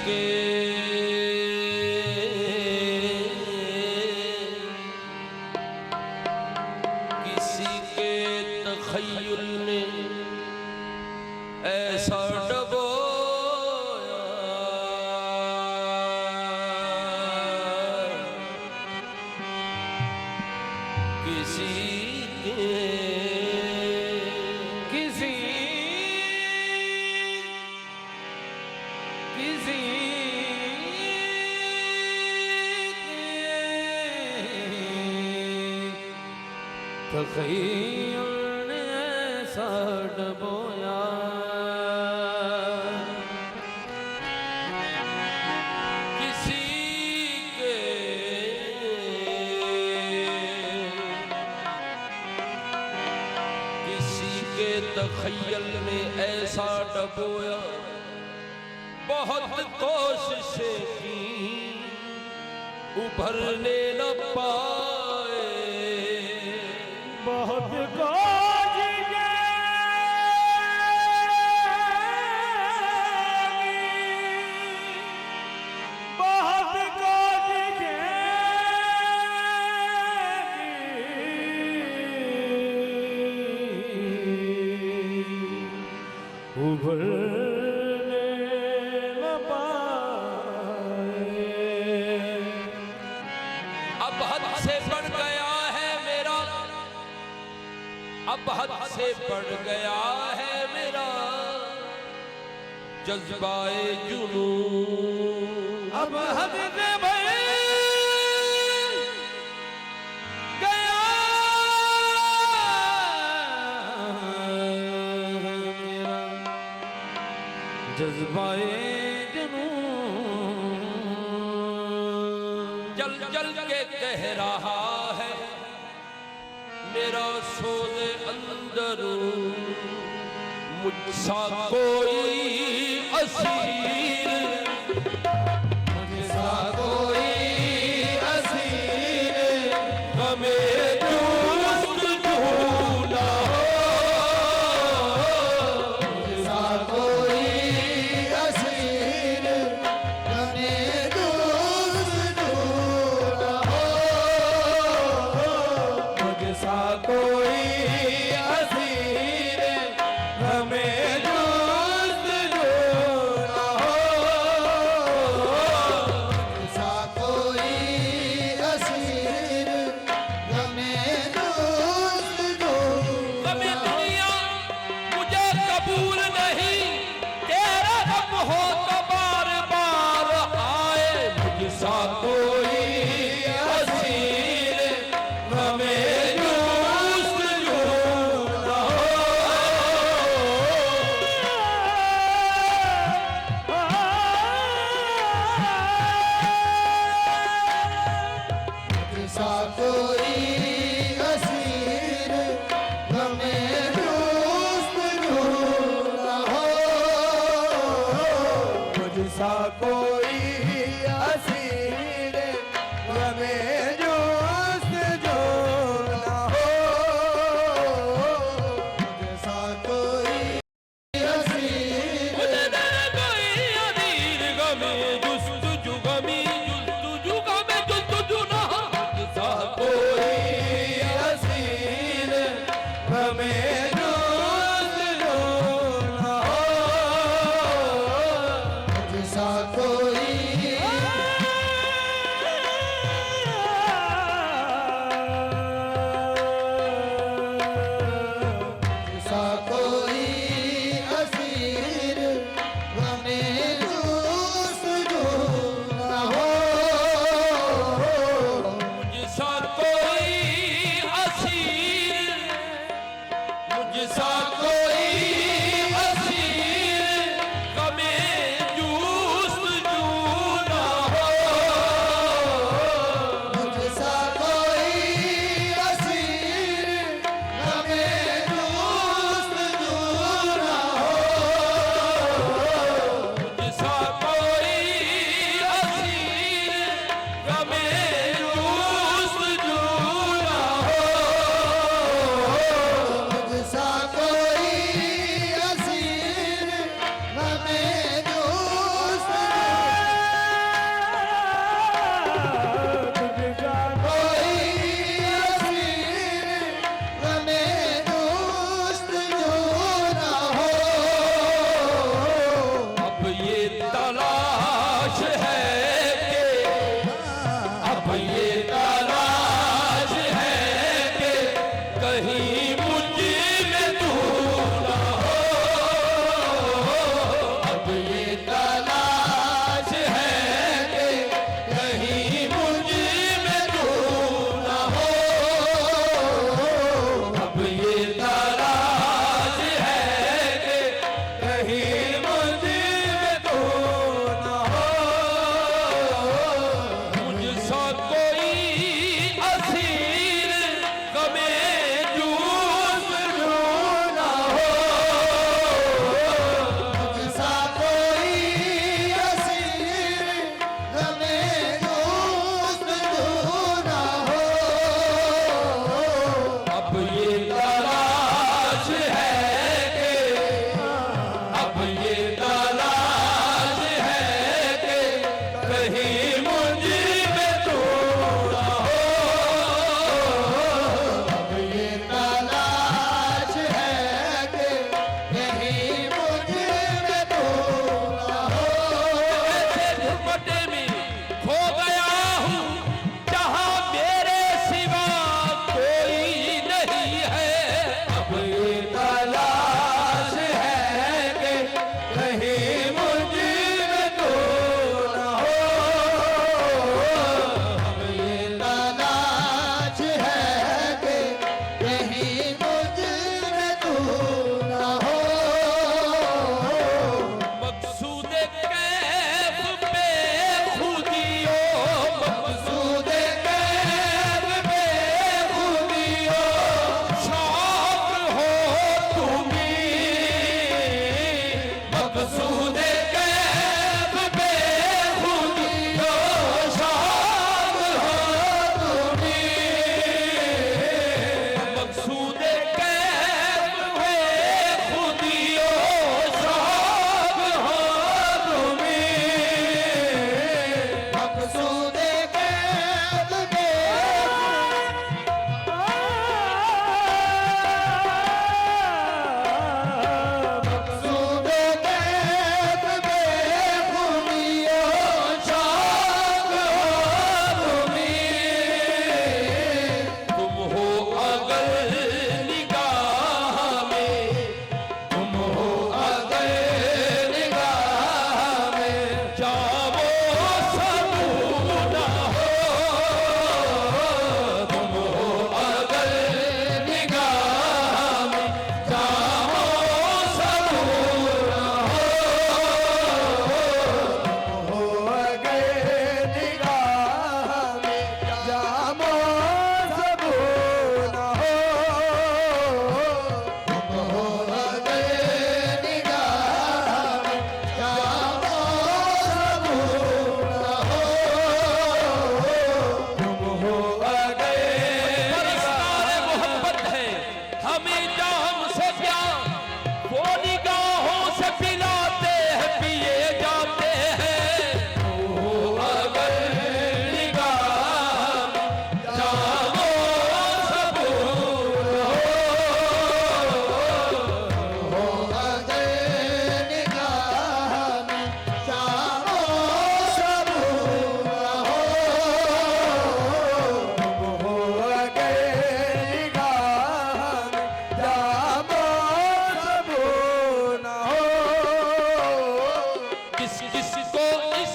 के तख़य्युल ने ऐसा डबोया, किसी तख़य्युल ने ऐसा डबोया, किसी के तख़य्युल ने ऐसा डबोया। बहुत कोशिशें की उभरने न पाए, बहुत उभरने न पाए। अब हद से बढ़ गया है मेरा, अब हद से बढ़ गया है मेरा जज्बाए जुनून। अब हद से बढ़ गया मेरा जज्बाए जुनून। जल जल के कह रहा है मेरा सोने अंदर, मुझसा कोई असीर, मुझसा कोई असीर हमें दोस्त ढूंढा हो, मुझसा कोई असीर हमें दोस्त ढूंढा हो, मुझसा कोई असीर हमें दोस्त ढूंढा हो, मुझसा कोई असीर हमें दोस्त ढूंढा। कभी दुनिया मुझे कबूल नहीं, तेरा रब हो तो बार बार आए, मुझसा कोई असीर हमें दोस्त ढूंढा हो। मुझसा कोई असीर हमें दोस्त ढूंढा हो, मुझसा कोई असीर हमें दोस्त ढूंढा हो, मुझसा कोई असीर मुझे दे कोई अमीर गमे जुस्तजू गमी, जुस्तजू गमे जुस्तजू ना, मुझसा कोई असीर हमें दोस्त ढूंढा हो, मुझसा कोई किसको इस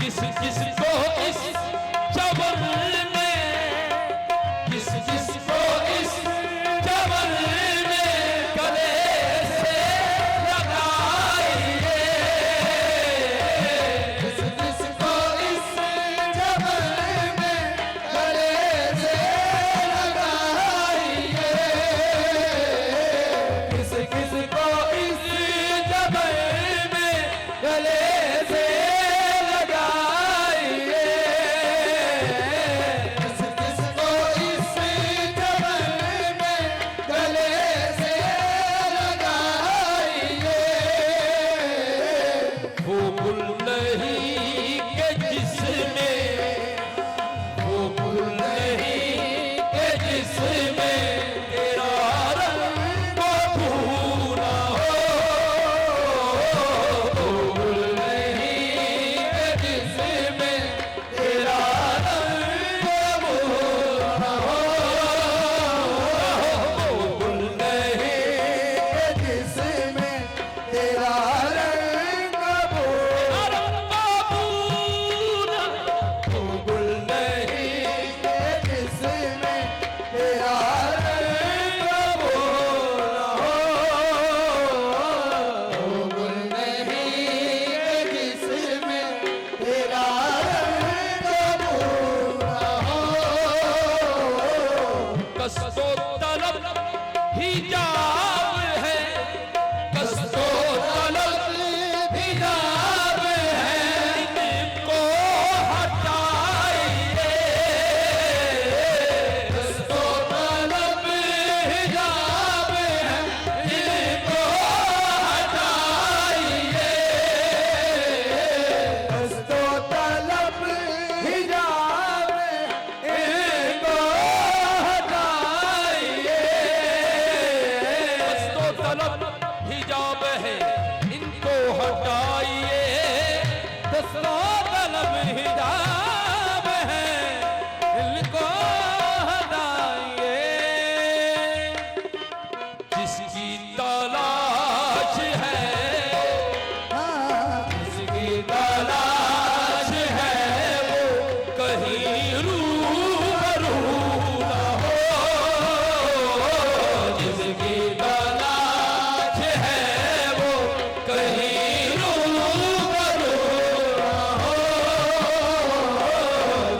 किसको इस चमन में किसको इस चमन में गले से लगाइए किसको इस चमन में गले से लगाइए किसको इस चमन में गले से लगाइए किसको इस चमन में गले से लगाइए वो गुल नहीं के जिसमें वो गुल नहीं के जिसमें तेरा रंग भूना हो वो गुल नहीं के जिसमें तेरा रंग भूना हो वो गुल नहीं जिसमें तेरा रंग तेरा रंग भूना वो गुल नहीं जिसमें तेरा रंग बोला हो गुल नहीं जिसमें तेरा रंग बोला हो कस्तो तलब हिजाब है कस्तो तलब हिजाब है इनको हटाइए कस्तो तलब हिजाब है इनको हटाइए कस्तो तलब हिजाब इनको हटाइए कस्तो तलब हिजाब है इनको हटाइए कस्तो तलब हिजाब है इनको हटाइए जिसकी तलाश है जिसकी तलाश है वो कहीं रूबरू ना हो जिसकी तलाश है वो कहीं रूबरू ना हो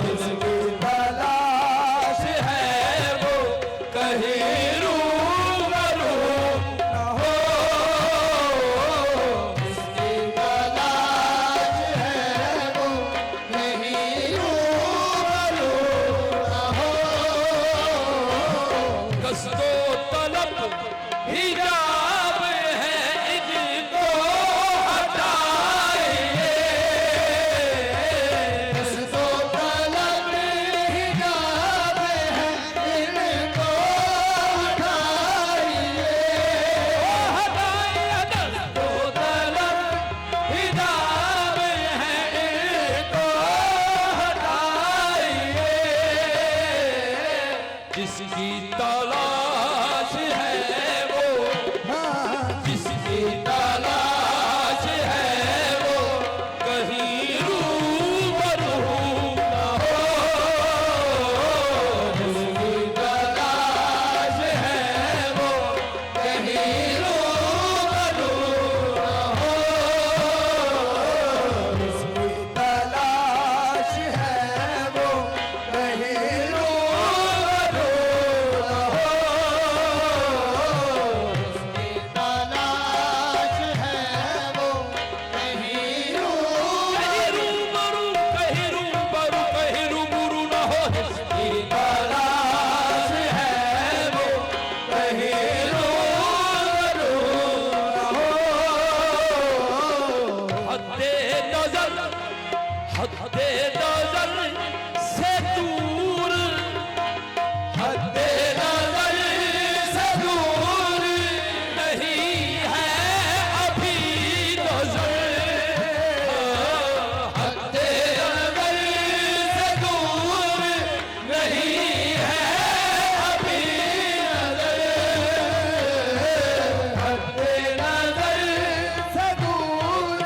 जिसकी तलाश है वो कहीं रूबरू ना हो जिसकी तलाश है वो नहीं रूबरू ना हो कस्तो तलब हिजाब है इनको हटाइए कस्तो तलब हिजाब है इनको हटाइए हटाइए कस्तो तलब हिजाब है इनको हटाइए जिसकी तलाश है वो जिसकी तलाश है वो कहीं रूबरू ना हो जिसकी तलाश है वो कहीं रूबरू ना हो जिसकी तलाश है वो कहीं रूबरू ना हो जिसकी तलाश है वो कहीं रूबरू ना हो जिसकी तलाश है वो कहीं रूबरू ना हो हद्दे नजर से दूर हद्दे नजर से दूर नहीं है अभी नजर हद्दे नजर से दूर नहीं है अभी नजर हद्दे नजर से दूर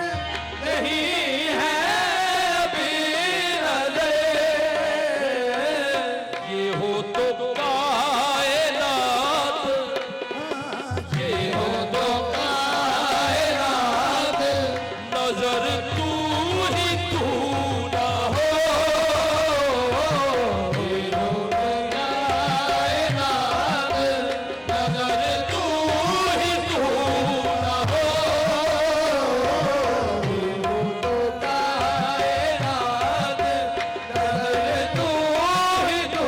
ना हो, कायनात नजर तू ही तू ना हो, तो कायनात नजर तू ही तू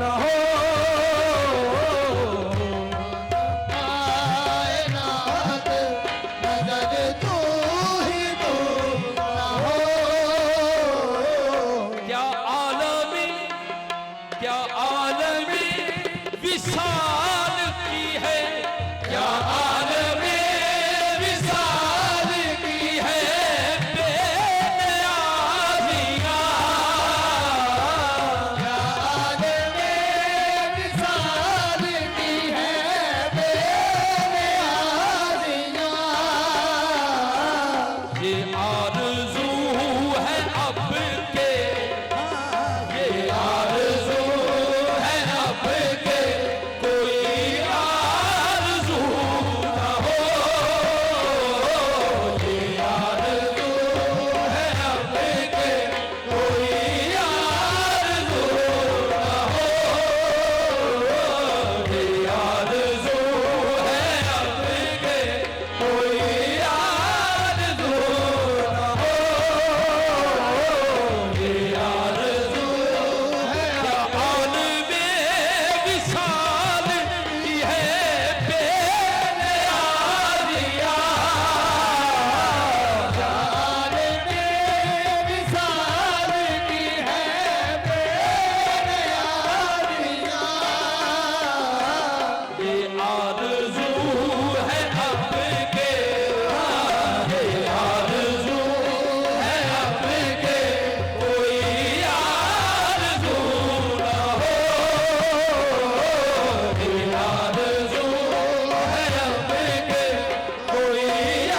ना हो, कायनात नजर तू ही तू ना हो। क्या आलमी विशाल की है, क्या आलमे विशाल की है बेनियाज़ियाँ। क्या आलमे विशाल की है बेनियाज़ियाँ। ये आरज़ू है अब के, ये आरज़ू है अब के, कोई आरज़ू ना हो, ये आरज़ू है अब के, कोई आरज़ू ना हो, ये आरज़ू है अब के, कोई आरज़ू ना हो, ये आरज़ू है आन में विशाल की है बेनियाज़ियाँ। आलमे विशाल की है बेनियाज़ियाँ। ये आरज़ू है अब के, ये आरज़ू है अब के, कोई आरज़ू ना हो, ये आरज़ू है अब के, कोई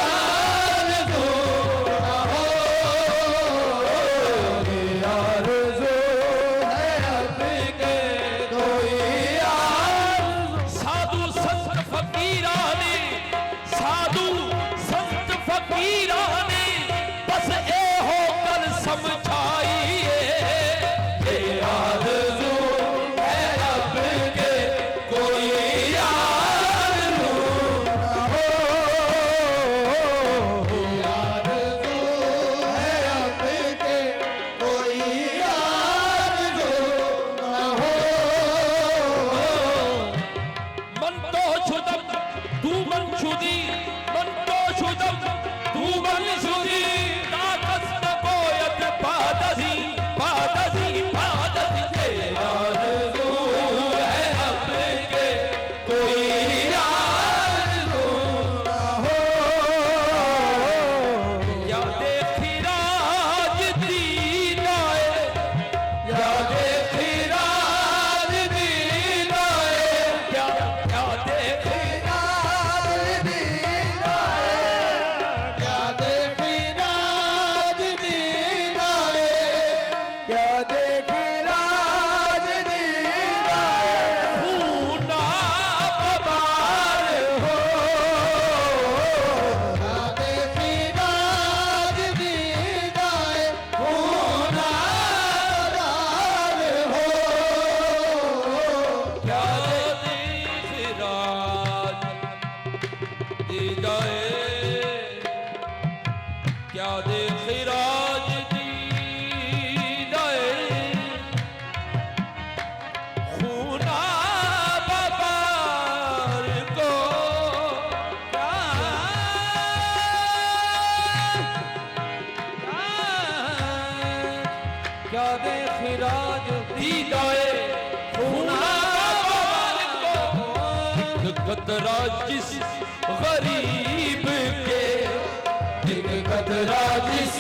आरज़ू ना हो, ये आरज़ू है अब के, कोई साधु संत फकीरानी, साधु संत फकीरानी, बस ए होकर समझाइए, ये आरज़ू है अब के, कोई आरज़ू ना हो, आरज़ू है अब के कोई आरज़ू ना हो। मन तो छुदम तू मन छुदी, मन तो छुदम तू मन छुदी, ताकत कोयत पादसी पादसी पादसी, ये आरज़ू है अब के, कोई आरज़ू ना हो, या देखी राज दीनाए, या देखी राज दीनाए, क्या क्या देखी क्या देखी राजदीना रे, क्या देखी राजदीना रे, खूना बबार हो, क्या देखी राजदीना रे, खूना दार हो। क्या देखी राज दीनाए, क्या देखी राज दीनाए, खूना बबार को, क्या देखी राज दीदाए, खूना बबार को, एक कतरा जिस गरीब के, एक कतरा जिस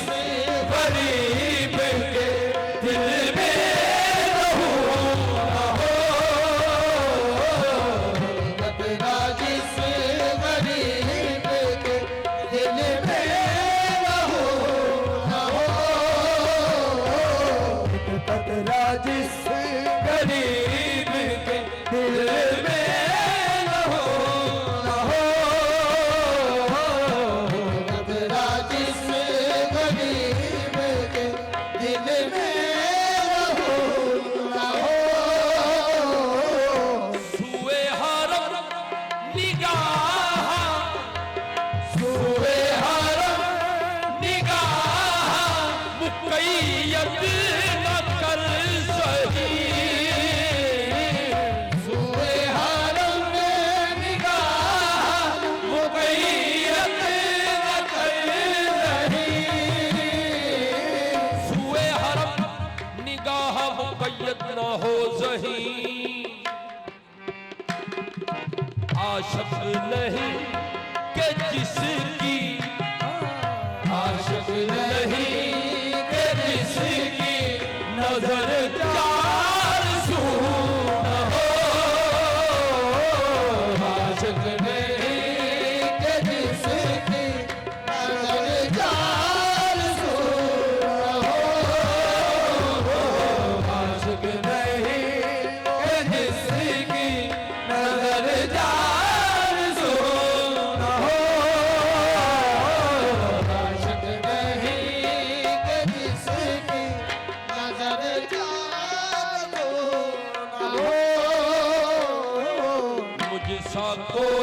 गरीब के दिल में रहू ना हो, कतरा जिस गरीब के दिल में रहू न हो, कतरा जिस गरीब के दिल में रहू ना हो, कतरा जिस गरीब कोई